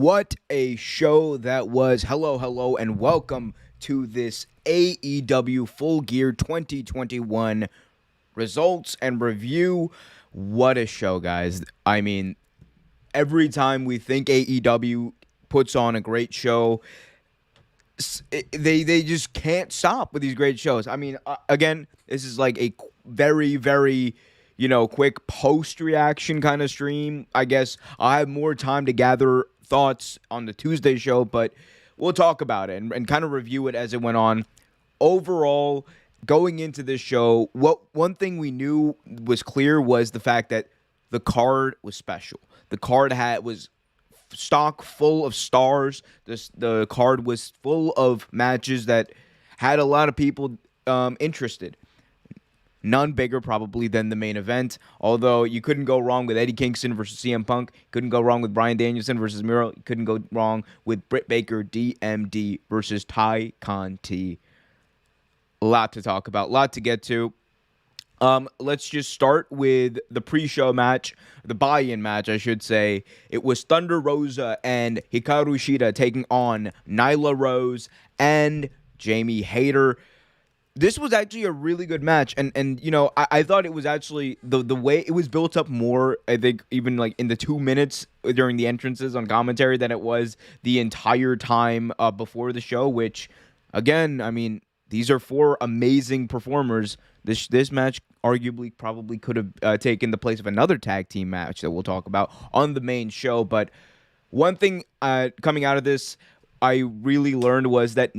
What a show that was. Hello, and welcome to this AEW Full Gear 2021 results and review. What a show, guys. I mean, every time we think AEW puts on a great show, they just can't stop with these great shows. I mean, again, this is like a very quick post reaction kind of stream. I guess I'll have more time to gather thoughts on the Tuesday show, but we'll talk about it and kind of review it as it went on. Overall, going into this show, one thing we knew was clear was the fact that the card was special. The card was stock full of stars. The card was full of matches that had a lot of people interested. None bigger probably than the main event, although you couldn't go wrong with Eddie Kingston versus CM Punk. Couldn't go wrong with Briandanielson versus Miro. You couldn't go wrong with Britt Baker, DMD versus Tai Chi. A lot to talk about, a lot to get to. Let's just start with the pre-show match, the buy-in match, I should say. It was Thunder Rosa and Hikaru Shida taking on Nyla Rose and Jamie Hayter. This was actually a really good match, and you know, I thought it was actually the way it was built up more, I think, even like in the 2 minutes during the entrances on commentary than it was the entire time before the show, which, again, I mean, these are four amazing performers. This match arguably probably could have taken the place of another tag team match that we'll talk about on the main show, but one thing coming out of this I really learned was that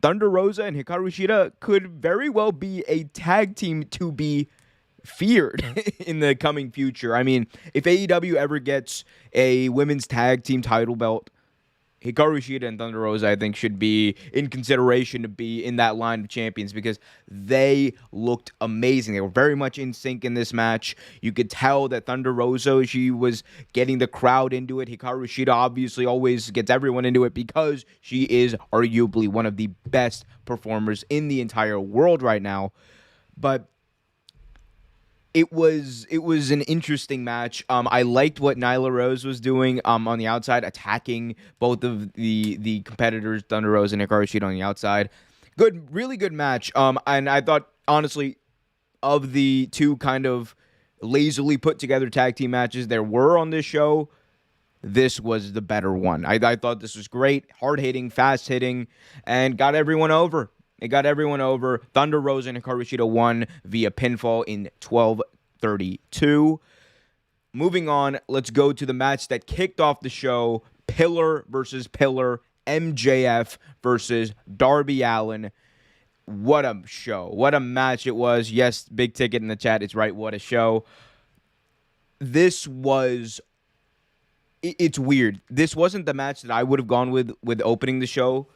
Thunder Rosa and Hikaru Shida could very well be a tag team to be feared in the coming future. I mean, if AEW ever gets a women's tag team title belt, Hikaru Shida and Thunder Rosa, I think, should be in consideration to be in that line of champions because they looked amazing. They were very much in sync in this match. You could tell that Thunder Rosa, she was getting the crowd into it. Hikaru Shida obviously always gets everyone into it because she is arguably one of the best performers in the entire world right now. But it was an interesting match. I liked what Nyla Rose was doing on the outside, attacking both of the competitors, Thunder Rose and Hikaru Shida on the outside. Really good match. And I thought, honestly, of the two kind of lazily put together tag team matches there were on this show, this was the better one. I thought this was great, hard-hitting, fast-hitting, and got everyone over. It got everyone over. Thunder Rosa and Hikaru Shida won via pinfall in 12:32. Moving on, let's go to the match that kicked off the show. Pillar versus Pillar. MJF versus Darby Allen. What a show. What a match it was. Yes, Big Ticket in the chat is right. What a show. This was... It's weird. This wasn't the match that I would have gone with opening the show.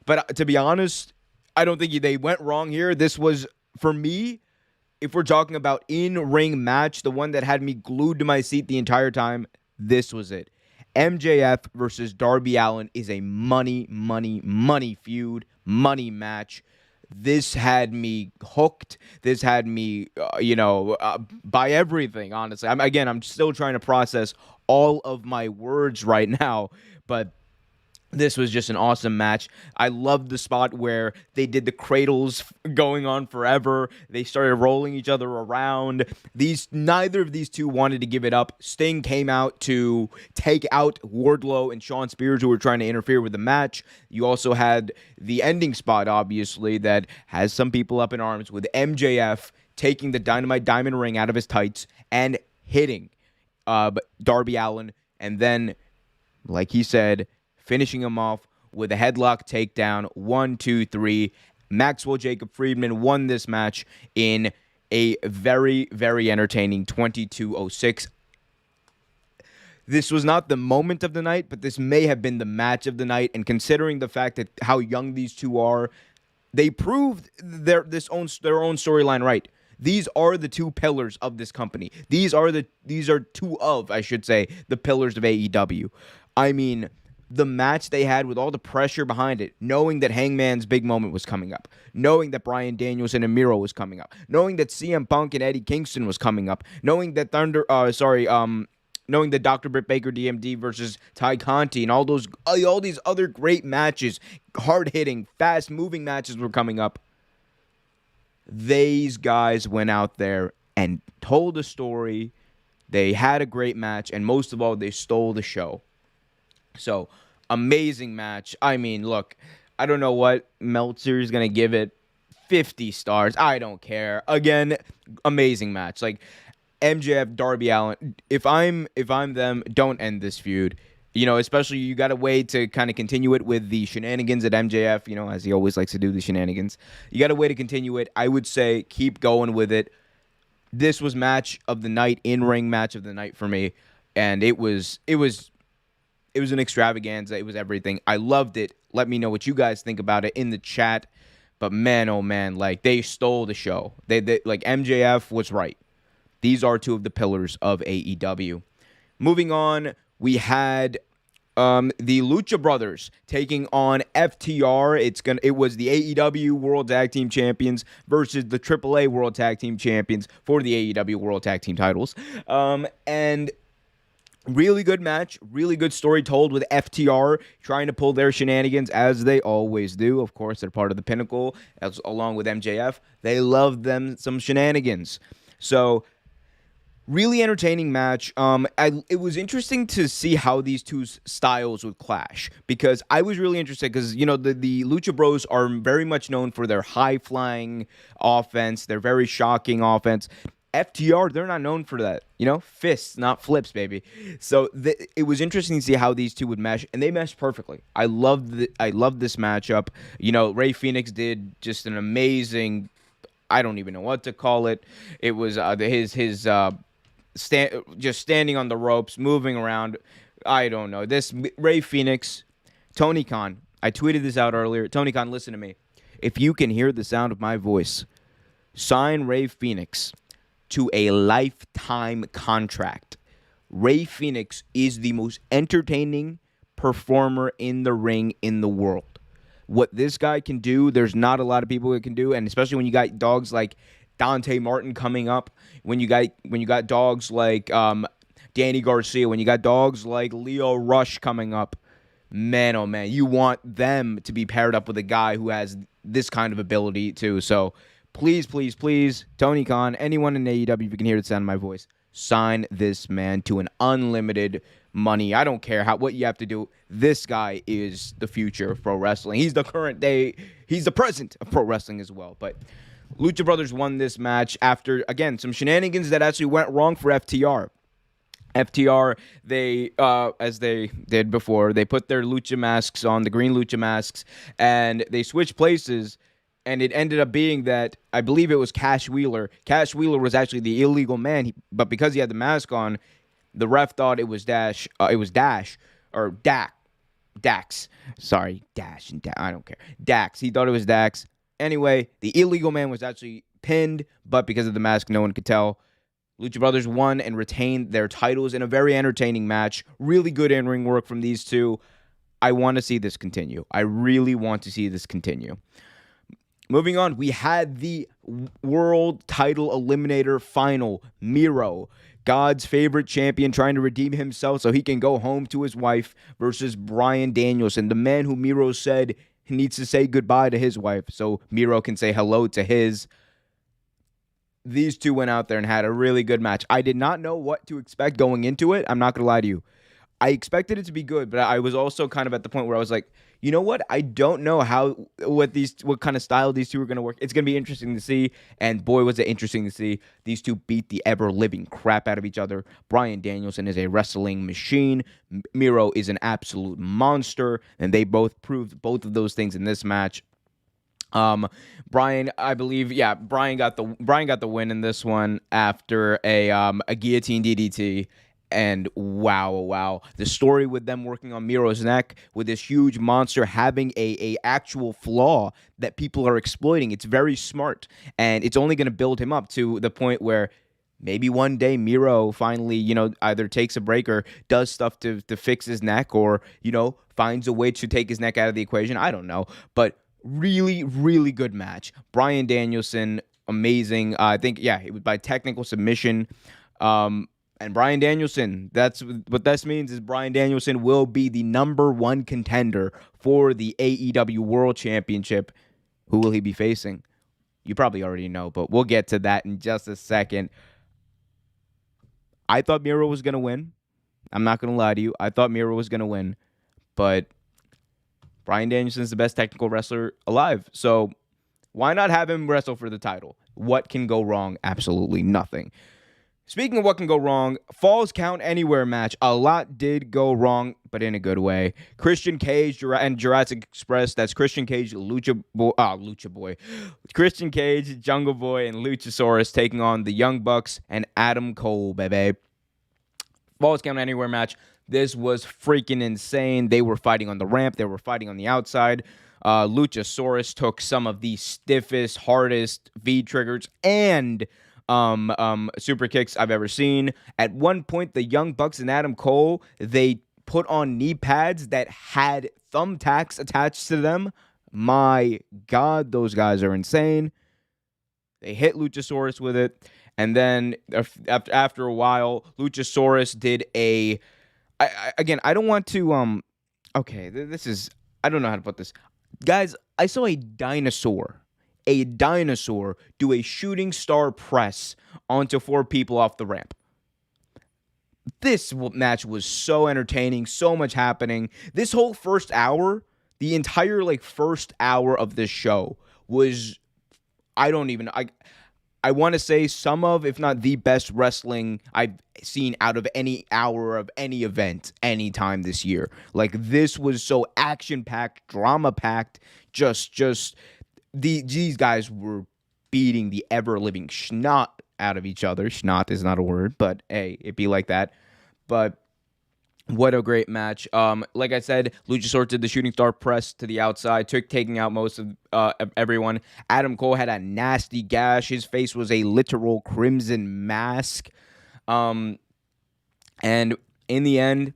But to be honest, I don't think they went wrong here. This was, for me, if we're talking about in-ring match, the one that had me glued to my seat the entire time, this was it. MJF versus Darby Allen is a money feud, money match. This had me hooked. This had me, by everything, honestly. I'm still trying to process all of my words right now, but this was just an awesome match. I loved the spot where they did the cradles going on forever. They started rolling each other around. Neither of these two wanted to give it up. Sting came out to take out Wardlow and Shawn Spears, who were trying to interfere with the match. You also had the ending spot, obviously, that has some people up in arms with MJF taking the Dynamite diamond ring out of his tights and hitting Darby Allen. And then, like he said, finishing him off with a headlock takedown. 1, 2, 3. Maxwell Jacob Friedman won this match in a very entertaining 22:06. This was not the moment of the night, but this may have been the match of the night. And considering the fact that how young these two are, they proved their own storyline right. These are the two pillars of this company. These are two of, I should say, the pillars of AEW. I mean, the match they had with all the pressure behind it, knowing that Hangman's big moment was coming up, knowing that Briandanielson and Miro was coming up, knowing that CM Punk and Eddie Kingston was coming up, knowing that knowing that Dr. Britt Baker DMD versus Ty Conti and all these other great matches, hard-hitting, fast-moving matches were coming up. These guys went out there and told a story. They had a great match, and most of all, they stole the show. So, amazing match. I mean, look, I don't know what Meltzer is going to give it. 50 stars. I don't care. Again, amazing match. Like, MJF, Darby Allen. If I'm them, don't end this feud. You know, especially you got a way to kind of continue it with the shenanigans at MJF, you know, as he always likes to do, the shenanigans. You got a way to continue it. I would say keep going with it. This was match of the night, in-ring match of the night for me, and it was an extravaganza. It was everything. I loved it. Let me know what you guys think about it in the chat. But man, oh man, like they stole the show. They like MJF was right. These are two of the pillars of AEW. Moving on, we had the Lucha Brothers taking on FTR. It was the AEW World Tag Team Champions versus the AAA World Tag Team Champions for the AEW World Tag Team titles. And really good match, really good story told with FTR trying to pull their shenanigans as they always do. Of course, they're part of the Pinnacle, along with MJF. They love them some shenanigans. So, really entertaining match. It was interesting to see how these two styles would clash because I was really interested because, you know, the Lucha Bros are very much known for their high-flying offense, their very shocking offense. FTR, they're not known for that. You know, fists, not flips, baby. So it was interesting to see how these two would mesh, and they meshed perfectly. I loved this matchup. You know, Rey Fenix did just an amazing. I don't even know what to call it. It was just standing on the ropes, moving around. I don't know. This Rey Fenix, Tony Khan. I tweeted this out earlier. Tony Khan, listen to me. If you can hear the sound of my voice, sign Rey Fenix to a lifetime contract. Rey Fenix is the most entertaining performer in the ring in the world. What this guy can do, there's not a lot of people that can do, and especially when you got dogs like Dante Martin coming up, when you got dogs like Danny Garcia, when you got dogs like Leo Rush coming up, man, oh man, you want them to be paired up with a guy who has this kind of ability too. So please, please, please, Tony Khan, anyone in AEW, if you can hear the sound of my voice, sign this man to an unlimited money. I don't care what you have to do. This guy is the future of pro wrestling. He's the current day. He's the present of pro wrestling as well. But Lucha Brothers won this match after, again, some shenanigans that actually went wrong for FTR. FTR, they, as they did before, they put their lucha masks on, the green lucha masks, and they switched places. And it ended up being that I believe it was Cash Wheeler. Cash Wheeler was actually the illegal man, but because he had the mask on, the ref thought it was Dash. It was Dash or Dax. Sorry, Dash and Dax. I don't care. Dax. He thought it was Dax. Anyway, the illegal man was actually pinned, but because of the mask, no one could tell. Lucha Brothers won and retained their titles in a very entertaining match. Really good in-ring work from these two. I want to see this continue. I really want to see this continue. Moving on, we had the World Title Eliminator Final. Miro, God's favorite champion, trying to redeem himself so he can go home to his wife, versus Brian Danielson, the man who Miro said he needs to say goodbye to his wife so Miro can say hello to his. These two went out there and had a really good match. I did not know what to expect going into it. I'm not going to lie to you. I expected it to be good, but I was also kind of at the point where I was like, you know what? I don't know what kind of style these two are going to work. It's going to be interesting to see, and boy, was it interesting to see. These two beat the ever-living crap out of each other. Brian Danielson is a wrestling machine. Miro is an absolute monster, and they both proved both of those things in this match. Brian, I believe, Brian got the win in this one after a guillotine DDT. And wow. The story with them working on Miro's neck, with this huge monster having a actual flaw that people are exploiting. It's very smart. And it's only going to build him up to the point where maybe one day Miro finally, either takes a break or does stuff to fix his neck, or, finds a way to take his neck out of the equation. I don't know. But really, really good match. Brian Danielson, amazing. I think, it was by technical submission. And Brian Danielson, that's what this means is Brian Danielson will be the #1 contender for the AEW World Championship. Who will he be facing? You probably already know, but we'll get to that in just a second. I thought Miro was going to win. I'm not going to lie to you. I thought Miro was going to win, but Brian Danielson is the best technical wrestler alive. So why not have him wrestle for the title? What can go wrong? Absolutely nothing. Speaking of what can go wrong, Falls Count Anywhere match. A lot did go wrong, but in a good way. Christian Cage and Jurassic Express. That's Christian Cage, Lucha Boy. Christian Cage, Jungle Boy, and Luchasaurus taking on the Young Bucks and Adam Cole, baby. Falls Count Anywhere match. This was freaking insane. They were fighting on the ramp. They were fighting on the outside. Luchasaurus took some of the stiffest, hardest V-triggers and super kicks I've ever seen. At one point, the Young Bucks and Adam Cole, they put on knee pads that had thumbtacks attached to them. My God, those guys are insane. They hit Luchasaurus with it. And then after a while, Luchasaurus did a... I don't want to... Okay, this is... I don't know how to put this. Guys, I saw a dinosaur do a shooting star press onto 4 people off the ramp. This match was so entertaining, so much happening. This whole first hour, the entire first hour of this show was, I want to say some of, if not the best wrestling I've seen out of any hour of any event anytime this year. This was so action-packed, drama-packed, these guys were beating the ever-living schnot out of each other. Schnot is not a word, but hey, it'd be like that. But what a great match. Like I said, Luchasaurus did the shooting star press to the outside, taking out most of everyone. Adam Cole had a nasty gash. His face was a literal crimson mask. And in the end,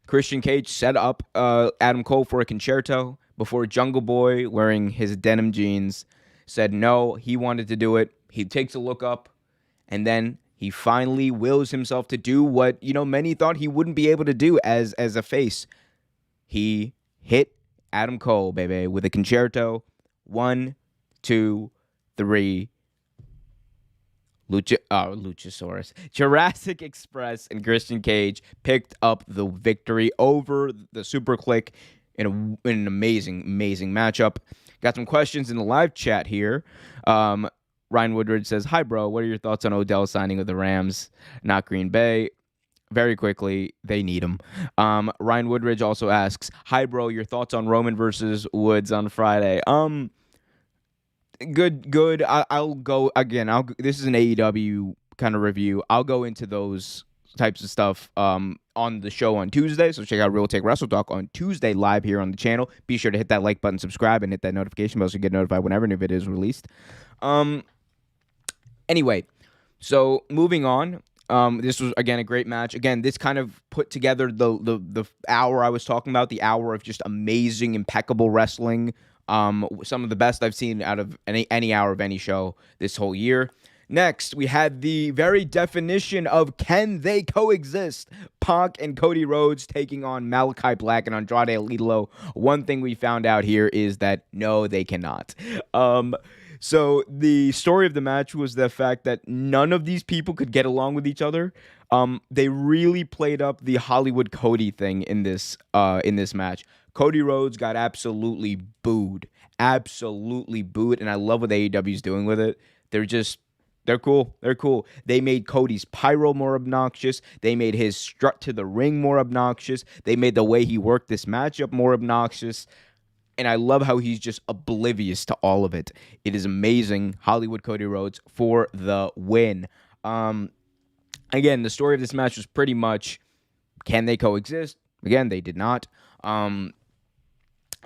Christian Cage set up Adam Cole for a concerto before Jungle Boy, wearing his denim jeans, said no, he wanted to do it. He takes a look up, and then he finally wills himself to do what, many thought he wouldn't be able to do as a face. He hit Adam Cole, baby, with a concerto. 1, 2, 3. Luchasaurus. Jurassic Express and Christian Cage picked up the victory over the Super Click in an amazing matchup. Got some questions in the live chat here. Ryan Woodridge says, "Hi, bro. What are your thoughts on Odell signing with the Rams, not Green Bay?" Very quickly, they need him. Ryan Woodridge also asks, "Hi, bro. Your thoughts on Roman versus Woods on Friday?" Good. I'll go again. This is an AEW kind of review. I'll go into those types of stuff on the show on Tuesday. So check out Real Take Wrestle Talk on Tuesday live here on the channel. Be sure to hit that like button, subscribe, and hit that notification bell so you get notified whenever a new video is released. Anyway, so moving on. This was, again, a great match. Again, this kind of put together the hour I was talking about, the hour of just amazing, impeccable wrestling. Some of the best I've seen out of any hour of any show this whole year. Next, we had the very definition of can they coexist? Pac and Cody Rhodes taking on Malachi Black and Andrade Alidlo. One thing we found out here is that no, they cannot. So the story of the match was the fact that none of these people could get along with each other. They really played up the Hollywood Cody thing in this match. Cody Rhodes got absolutely booed, and I love what AEW is doing with it. They're cool. They made Cody's pyro more obnoxious. They made his strut to the ring more obnoxious. They made the way he worked this matchup more obnoxious. And I love how he's just oblivious to all of it. It is amazing. Hollywood Cody Rhodes for the win. Again, the story of this match was pretty much, can they coexist? Again, they did not.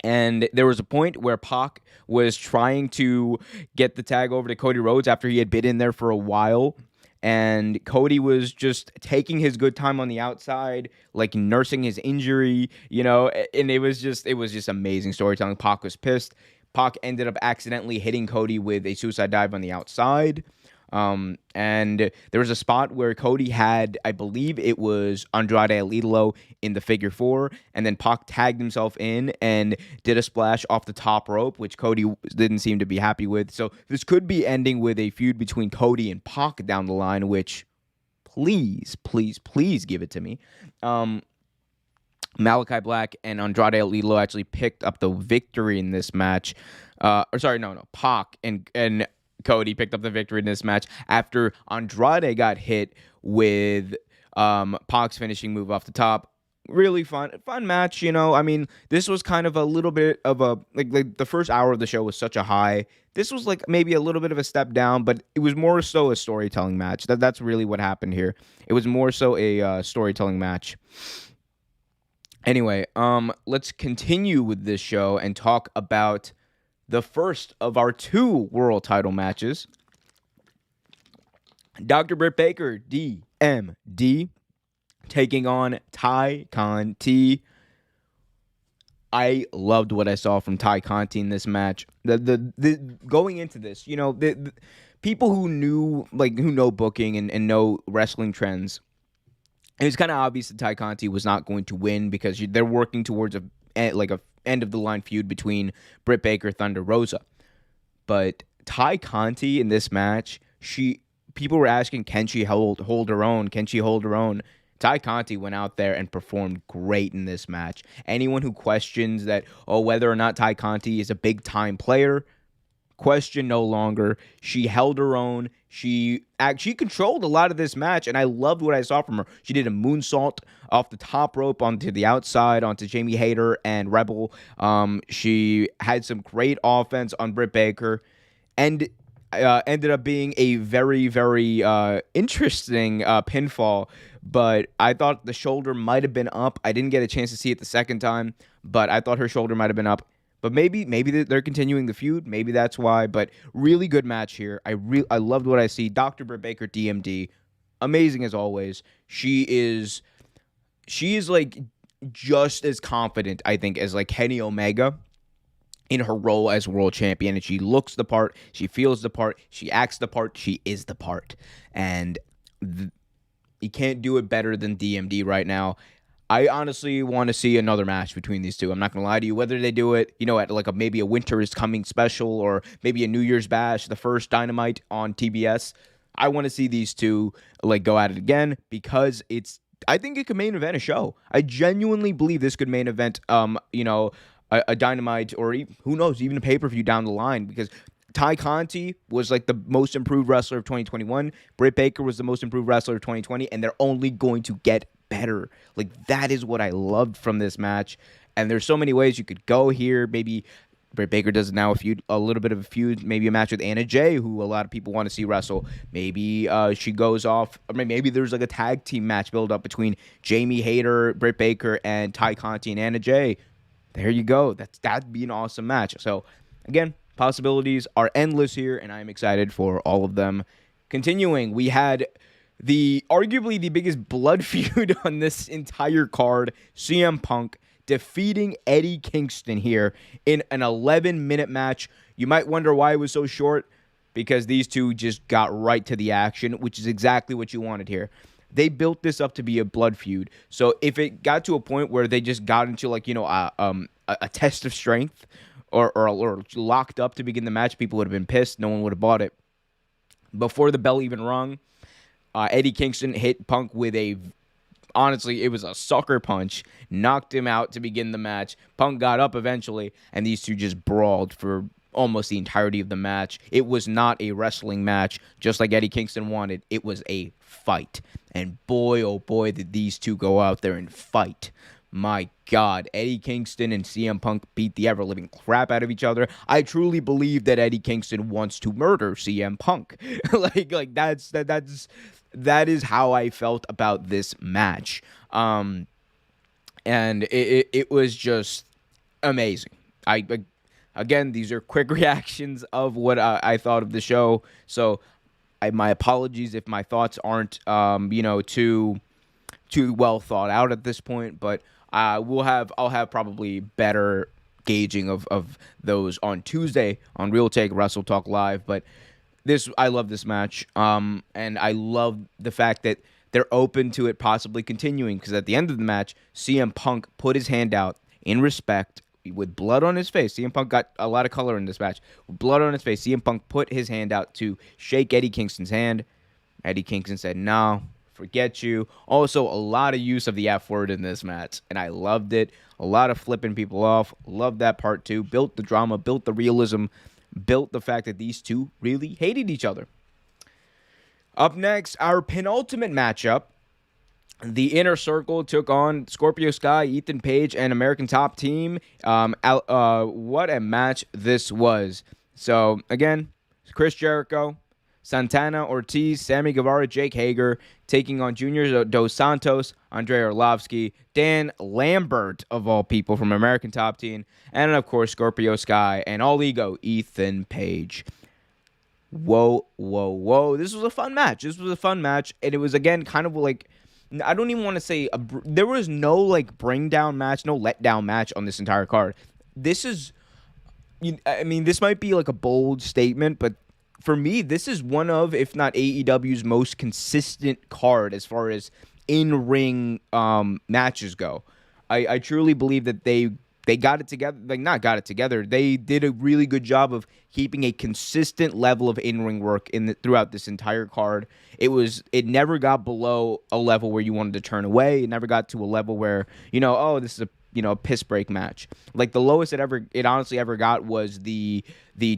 And there was a point where Pac was trying to get the tag over to Cody Rhodes after he had been in there for a while. And Cody was just taking his good time on the outside, nursing his injury, and it was just amazing storytelling. Pac was pissed. Pac ended up accidentally hitting Cody with a suicide dive on the outside. And there was a spot where Cody had, I believe it was Andrade El Idolo in the figure four, and then Pac tagged himself in and did a splash off the top rope, which Cody didn't seem to be happy with. So this could be ending with a feud between Cody and Pac down the line, which please, please, please give it to me. Malachi Black and Andrade El Idolo actually picked up the victory in this match. Pac and Cody picked up the victory in this match after Andrade got hit with Pac's finishing move off the top. Really fun match, you know. I mean, this was kind of a little bit of a like the first hour of the show was such a high. This was like maybe a little bit of a step down, but it was more so a storytelling match. That's really what happened here. It was more so a storytelling match. Anyway, let's continue with this show and talk about the first of our two world title matches. Dr. Britt Baker, DMD, taking on Tai Conti. I loved what I saw from Tai Conti in this match. The going into this, you know, the people who know booking and know wrestling trends, it was kind of obvious that Tai Conti was not going to win because they're working towards a end of the line feud between Britt Baker, Thunder Rosa. But Tai Conti in this match, people were asking, can she hold her own? Can she hold her own? Tai Conti went out there and performed great in this match. Anyone who questions that, whether or not Tai Conti is a big time player, question no longer. She held her own. She controlled a lot of this match, and I loved what I saw from her. She did a moonsault off the top rope onto the outside, onto Jamie Hayter and Rebel. She had some great offense on Britt Baker, and ended up being a very, very interesting pinfall. But I thought the shoulder might have been up. I didn't get a chance to see it the second time, but I thought her shoulder might have been up. But maybe they're continuing the feud. Maybe that's why. But really good match here. I loved what I see. Dr. Britt Baker, DMD, amazing as always. She is like just as confident, I think, as like Kenny Omega in her role as world champion. And she looks the part. She feels the part. She acts the part. She is the part. And you can't do it better than DMD right now. I honestly want to see another match between these two. I'm not going to lie to you. Whether they do it, you know, at like maybe a Winter is Coming special or maybe a New Year's Bash, the first Dynamite on TBS, I want to see these two like go at it again because I think it could main event a show. I genuinely believe this could main event, a Dynamite or who knows, even a pay-per-view down the line because Tai Conti was like the most improved wrestler of 2021. Britt Baker was the most improved wrestler of 2020, and they're only going to get better. Like, that is what I loved from this match. And there's so many ways you could go here. Maybe Britt Baker does now a little bit of a feud, maybe a match with Anna Jay, who a lot of people want to see wrestle. Maybe she goes off, or maybe there's like a tag team match build up between Jamie Hayter, Britt Baker, and Tai Conti and Anna Jay. There you go. That'd be an awesome match. So again, possibilities are endless here, and I'm excited for all of them. Continuing, we had arguably the biggest blood feud on this entire card, CM Punk defeating Eddie Kingston here in an 11-minute match. You might wonder why it was so short, because these two just got right to the action, which is exactly what you wanted here. They built this up to be a blood feud. So if it got to a point where they just got into like, a test of strength or locked up to begin the match, people would have been pissed. No one would have bought it. Before the bell even rung, Eddie Kingston hit Punk with honestly, it was a sucker punch, knocked him out to begin the match. Punk got up eventually, and these two just brawled for almost the entirety of the match. It was not a wrestling match, just like Eddie Kingston wanted. It was a fight. And boy, oh boy, did these two go out there and fight. My God, Eddie Kingston and CM Punk beat the ever-living crap out of each other. I truly believe that Eddie Kingston wants to murder CM Punk. That is how I felt about this match. And it was just amazing. Again, these are quick reactions of what I thought of the show. So my apologies if my thoughts aren't too well thought out at this point, but I'll have probably better gauging of those on Tuesday on Real Take Wrestle Talk Live. But I love this match. And I love the fact that they're open to it possibly continuing, because at the end of the match, CM Punk put his hand out in respect with blood on his face. CM Punk got a lot of color in this match. With blood on his face, CM Punk put his hand out to shake Eddie Kingston's hand. Eddie Kingston said, "No, forget you." Also, a lot of use of the F word in this match, and I loved it. A lot of flipping people off. Loved that part too. Built the drama, built the realism, built the fact that these two really hated each other. Up next, our penultimate matchup. The Inner Circle took on Scorpio Sky, Ethan Page, and American Top Team. What a match this was. So, again, Chris Jericho, Santana Ortiz, Sammy Guevara, Jake Hager, taking on Junior Dos Santos, Andrei Arlovsky, Dan Lambert, of all people, from American Top Team, and, of course, Scorpio Sky, and All Ego, Ethan Page. Whoa, whoa, whoa. This was a fun match. And it was, again, kind of like, I don't even want to say, there was no, like, bring down match, no let down match on this entire card. This is, this might be, like, a bold statement, but for me, this is one of, if not AEW's most consistent card as far as in-ring matches go. I truly believe that they got it together. Like, not got it together. They did a really good job of keeping a consistent level of in-ring work throughout this entire card. It never got below a level where you wanted to turn away. It never got to a level where, this is a piss break match. Like, the lowest it honestly ever got was the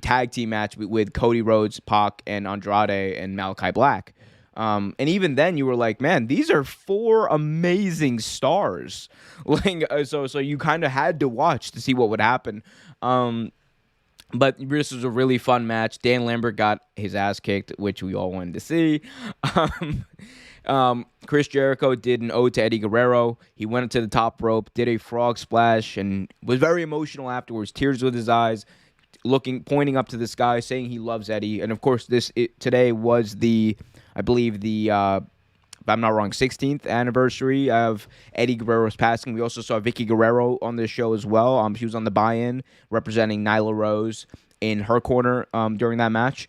tag team match with Cody Rhodes, Pac, and Andrade and Malachi Black. And even then, you were like, man, these are 4 amazing stars. Like, so you kind of had to watch to see what would happen. But this was a really fun match. Dan Lambert got his ass kicked, which we all wanted to see. Chris Jericho did an ode to Eddie Guerrero. He went to the top rope, did a frog splash, and was very emotional afterwards. Tears with his eyes, pointing up to the sky, saying he loves Eddie. And of course, today was I believe if I'm not wrong, 16th anniversary of Eddie Guerrero's passing. We also saw Vicky Guerrero on this show as well. She was on the buy-in representing Nyla Rose in her corner during that match.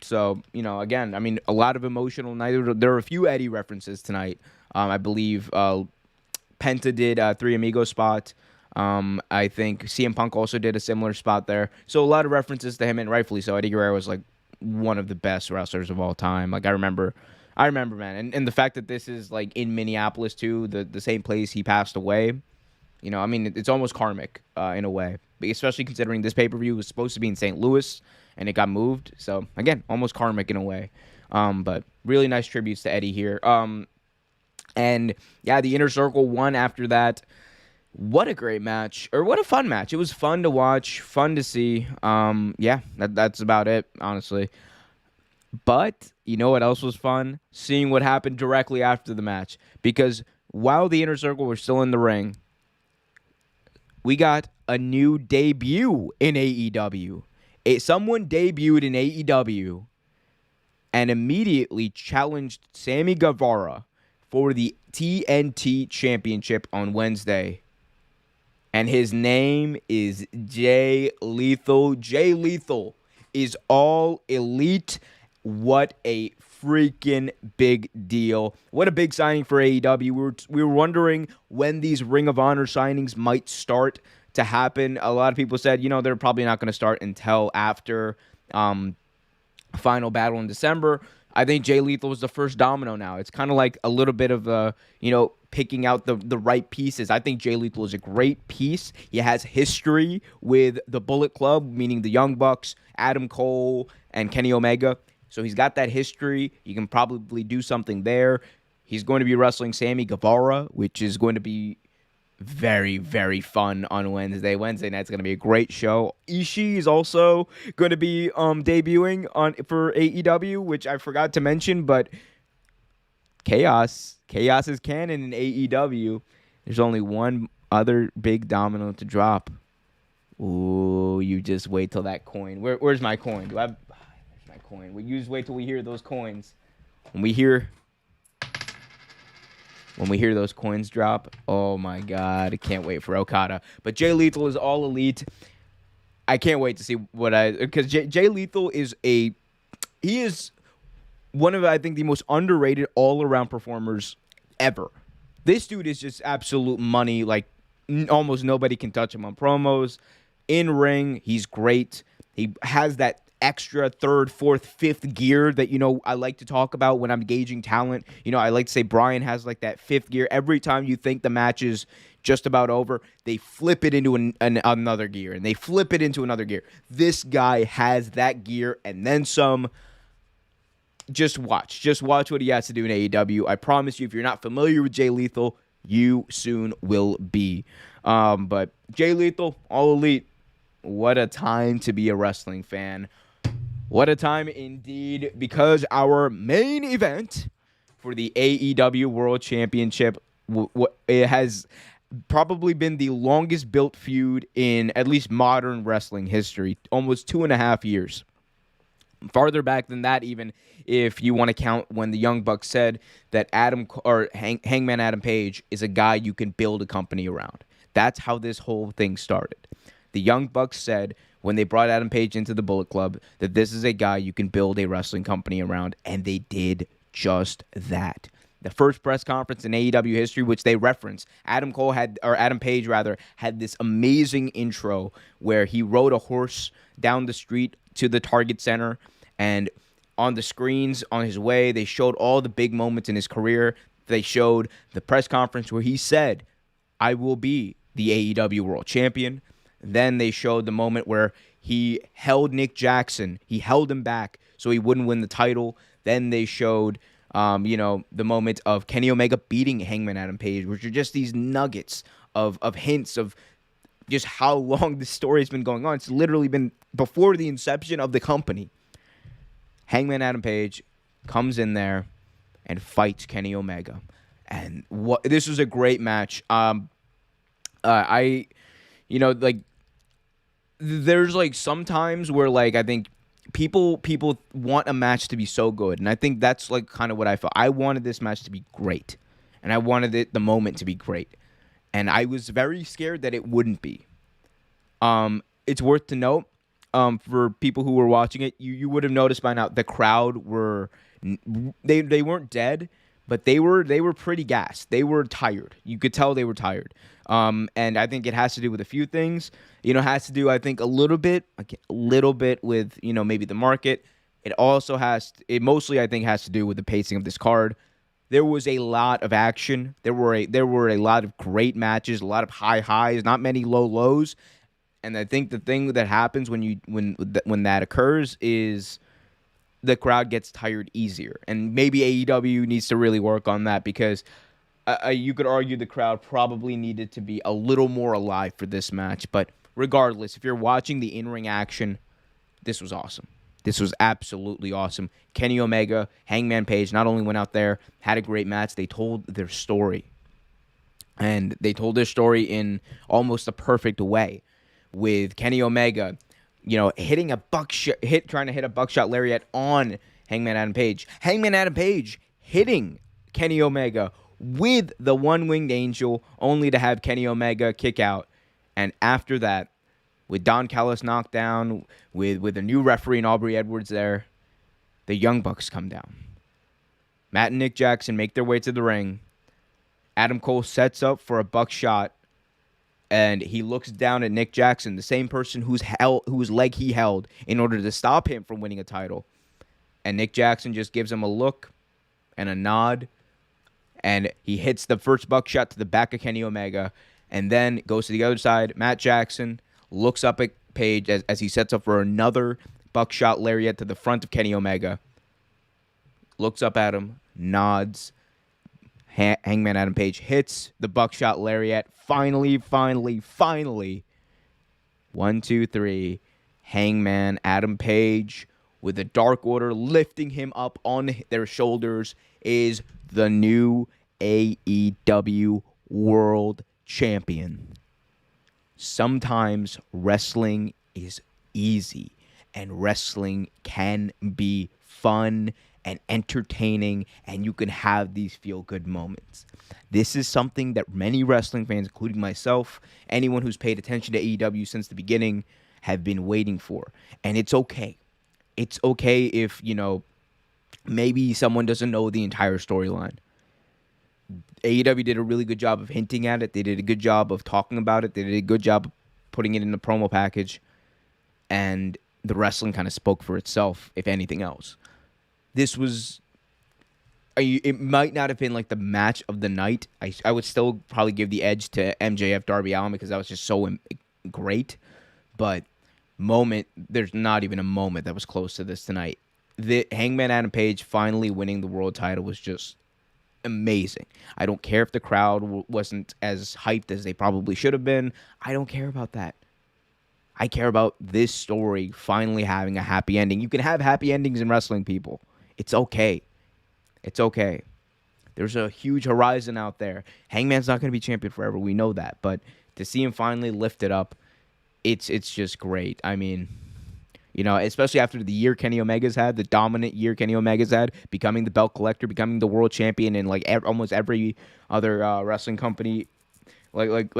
So, again, a lot of emotional night. There were a few Eddie references tonight. I believe Penta did a Three Amigos spot. I think CM Punk also did a similar spot there. So a lot of references to him, and rightfully so. Eddie Guerrero was like one of the best wrestlers of all time. Like, I remember, man. And the fact that this is like in Minneapolis too, the same place he passed away. It's almost karmic in a way, especially considering this pay-per-view was supposed to be in St. Louis and it got moved. So again, almost karmic in a way. But really nice tributes to Eddie here. And yeah, the Inner Circle won after that. What a great match, or what a fun match. It was fun to watch, fun to see. That's about it, honestly. But you know what else was fun? Seeing what happened directly after the match. Because while the Inner Circle were still in the ring, we got a new debut in AEW. Someone debuted in AEW and immediately challenged Sammy Guevara for the TNT Championship on Wednesday. And his name is Jay Lethal. Jay Lethal is all elite. What a freaking big deal. What a big signing for AEW. We were wondering when these Ring of Honor signings might start to happen. A lot of people said, they're probably not going to start until after Final Battle in December. I think Jay Lethal was the first domino now. It's kind of like a little bit of picking out the right pieces. I think Jay Lethal is a great piece. He has history with the Bullet Club, meaning the Young Bucks, Adam Cole, and Kenny Omega. So he's got that history. You can probably do something there. He's going to be wrestling Sammy Guevara, which is going to be very, very fun on Wednesday. Wednesday night's going to be a great show. Ishii is also going to be debuting for AEW, which I forgot to mention, but Chaos is canon in AEW. There's only one other big domino to drop. Ooh, you just wait till that coin. Where's my coin? Where's my coin? You just wait till we hear those coins. When we hear those coins drop, oh my God, I can't wait for Okada. But Jay Lethal is all elite. I can't wait to see because Jay Lethal is he is one of, I think, the most underrated all-around performers ever. This dude is just absolute money. Like, almost nobody can touch him on promos. In ring, he's great. He has that extra third, fourth, fifth gear that, I like to talk about when I'm gauging talent. I like to say Brian has like that fifth gear. Every time you think the match is just about over, they flip it into another gear, and they flip it into another gear. This guy has that gear and then some. Just watch what he has to do in AEW. I promise you, if you're not familiar with Jay Lethal, you soon will be. But Jay Lethal, All Elite, what a time to be a wrestling fan. What a time indeed, because our main event for the AEW World Championship, it has probably been the longest built feud in at least modern wrestling history, almost 2.5 years. Farther back than that, even if you want to count when the Young Bucks said that Hangman Adam Page is a guy you can build a company around. That's how this whole thing started. The Young Bucks said when they brought Adam Page into the Bullet Club that this is a guy you can build a wrestling company around, and they did just that. The first press conference in AEW history, which they reference, Adam Page had this amazing intro where he rode a horse down the street to the Target Center, and on the screens on his way, they showed all the big moments in his career. They showed the press conference where he said, "I will be the AEW World Champion." Then they showed the moment where he held Nick Jackson. He held him back so he wouldn't win the title. Then they showed the moment of Kenny Omega beating Hangman Adam Page, which are just these nuggets of hints of just how long this story has been going on. It's literally been before the inception of the company. Hangman Adam Page comes in there and fights Kenny Omega. And this was a great match. There's like sometimes where like I think people want a match to be so good, and I think that's like kind of what I felt. I wanted this match to be great, and I wanted the moment to be great, and I was very scared that it wouldn't be. It's worth to note, for people who were watching it, you would have noticed by now the crowd they weren't dead, but they were pretty gassed. They were tired. You could tell they were tired. And I think it has to do with a few things. It has to do, I think, a little bit with, maybe the market. It mostly, I think, has to do with the pacing of this card. There was a lot of action. There were a lot of great matches, a lot of high highs, not many low lows. And I think the thing that happens when that occurs is the crowd gets tired easier. And maybe AEW needs to really work on that, because you could argue the crowd probably needed to be a little more alive for this match. But regardless, if you're watching the in-ring action, this was awesome. This was absolutely awesome. Kenny Omega, Hangman Page not only went out there, had a great match, they told their story. And they told their story in almost a perfect way, with Kenny Omega, hitting trying to hit a buckshot lariat on Hangman Adam Page. Hangman Adam Page hitting Kenny Omega with the one-winged angel, only to have Kenny Omega kick out. And after that, with Don Callis knocked down, with a new referee and Aubrey Edwards there, the Young Bucks come down. Matt and Nick Jackson make their way to the ring. Adam Cole sets up for a buckshot, and he looks down at Nick Jackson, the same person whose leg he held in order to stop him from winning a title. And Nick Jackson just gives him a look and a nod, and he hits the first buckshot to the back of Kenny Omega, and then goes to the other side. Matt Jackson looks up at Page as he sets up for another buckshot lariat to the front of Kenny Omega. Looks up at him, nods. Hangman Adam Page hits the buckshot lariat. Finally. 1, 2, 3. Hangman Adam Page, with the Dark Order lifting him up on their shoulders, is the new AEW World Champion. Sometimes wrestling is easy, and wrestling can be fun and entertaining, and you can have these feel-good moments. This is something that many wrestling fans, including myself, anyone who's paid attention to AEW since the beginning, have been waiting for. And it's okay. It's okay if, maybe someone doesn't know the entire storyline. AEW did a really good job of hinting at it. They did a good job of talking about it. They did a good job of putting it in the promo package. And the wrestling kind of spoke for itself, if anything else. This was... It might not have been like the match of the night. I would still probably give the edge to MJF Darby Allen because that was just so great. But there's not even a moment that was close to this tonight. The Hangman Adam Page finally winning the world title was just amazing. I don't care if the crowd wasn't as hyped as they probably should have been. I don't care about that. I care about this story finally having a happy ending. You can have happy endings in wrestling, people. It's okay. It's okay. There's a huge horizon out there. Hangman's not going to be champion forever. We know that. But to see him finally lift it up, it's just great. I mean, especially after the year Kenny Omega's had, the dominant year Kenny Omega's had, becoming the belt collector, becoming the world champion in like almost every other wrestling company. Like,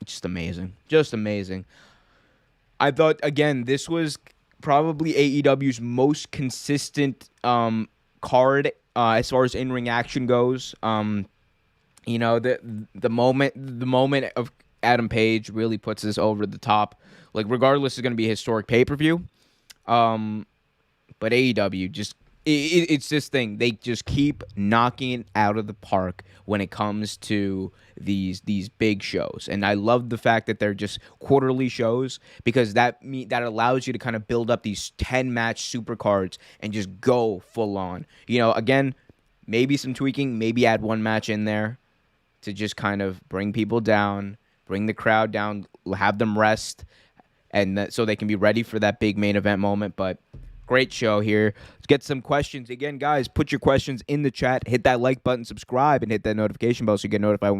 just amazing. Just amazing. I thought, again, this was probably AEW's most consistent card as far as in-ring action goes. The moment of Adam Page really puts this over the top. Like, regardless, it's going to be a historic pay-per-view. But AEW just it's this thing. They just keep knocking it out of the park when it comes to these big shows. And I love the fact that they're just quarterly shows because that allows you to kind of build up these 10-match super cards and just go full on. Again, maybe some tweaking, maybe add one match in there to just kind of bring people down, bring the crowd down, have them rest, and so they can be ready for that big main event moment. But great show here. Let's get some questions. Again, guys, put your questions in the chat. Hit that like button, subscribe, and hit that notification bell so you get notified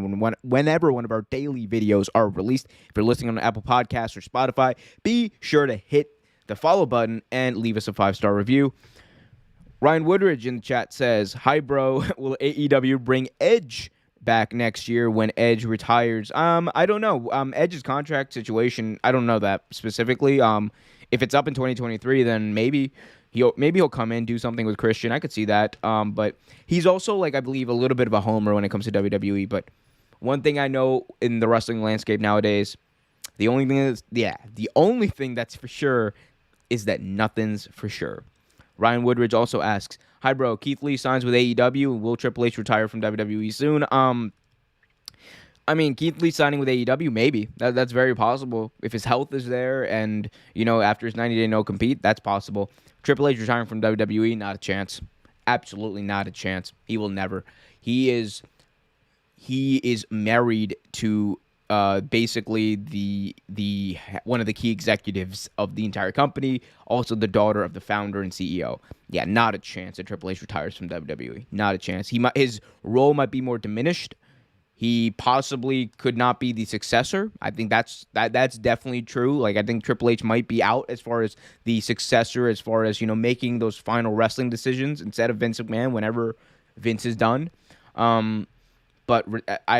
whenever one of our daily videos are released. If you're listening on Apple Podcasts or Spotify, be sure to hit the follow button and leave us a 5-star review. Ryan Woodridge in the chat says, "Hi, bro. Will AEW bring Edge back next year when Edge retires?" I don't know. Edge's contract situation, I don't know that specifically. If it's up in 2023, then maybe he'll come in, do something with Christian. I could see that. But he's also, I believe, a little bit of a homer when it comes to WWE. But one thing I know in the wrestling landscape nowadays, the only thing that's for sure is that nothing's for sure. Ryan Woodridge also asks, "Hi, bro. Keith Lee signs with AEW. Will Triple H retire from WWE soon?" Keith Lee signing with AEW, maybe. That's very possible. If his health is there and, after his 90-day no-compete, that's possible. Triple H retiring from WWE, not a chance. Absolutely not a chance. He will never. He is married to basically the one of the key executives of the entire company, also the daughter of the founder and CEO. Yeah, not a chance that Triple H retires from WWE. Not a chance. His role might be more diminished. He possibly could not be the successor. I think that's definitely true. I think Triple H might be out as far as the successor, as far as, making those final wrestling decisions instead of Vince McMahon whenever Vince is done. But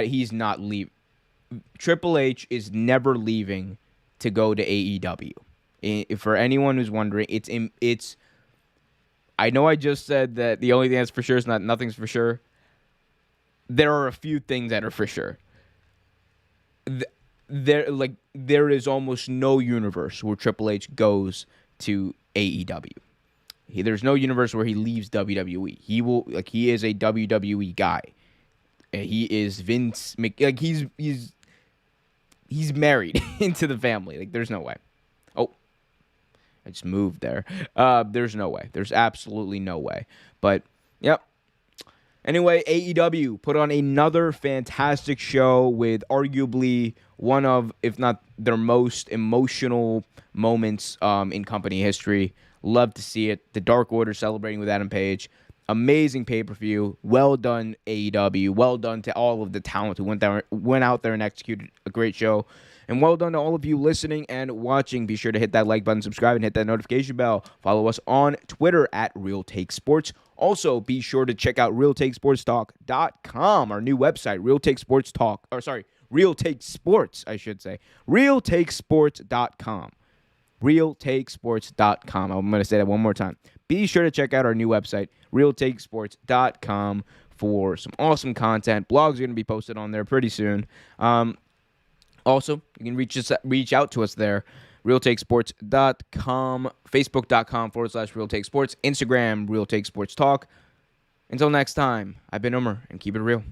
he's not leaving. Triple H is never leaving to go to AEW. For anyone who's wondering, it's. I know I just said that the only thing that's for sure is nothing's for sure. There are a few things that are for sure. There is almost no universe where Triple H goes to AEW. There's no universe where he leaves WWE. He is a WWE guy. He is Vince he's married into the family. There's no way. Oh, I just moved there. There's no way. There's absolutely no way. But yep. Anyway, AEW put on another fantastic show with arguably one of, if not their most emotional moments in company history. Love to see it. The Dark Order celebrating with Adam Page. Amazing pay-per-view. Well done, AEW. Well done to all of the talent who went out there and executed a great show. And well done to all of you listening and watching. Be sure to hit that like button, subscribe, and hit that notification bell. Follow us on Twitter at Real Take Sports. Also, be sure to check out realtakesportstalk.com, our new website, realtakesports, I should say. realtakesports.com. realtakesports.com. I'm going to say that one more time. Be sure to check out our new website, realtakesports.com, for some awesome content. Blogs are going to be posted on there pretty soon. Also, you can reach out to us there, realtakesports.com, facebook.com/realtakesports, Instagram, realtakesportstalk. Until next time, I've been Umar, and keep it real.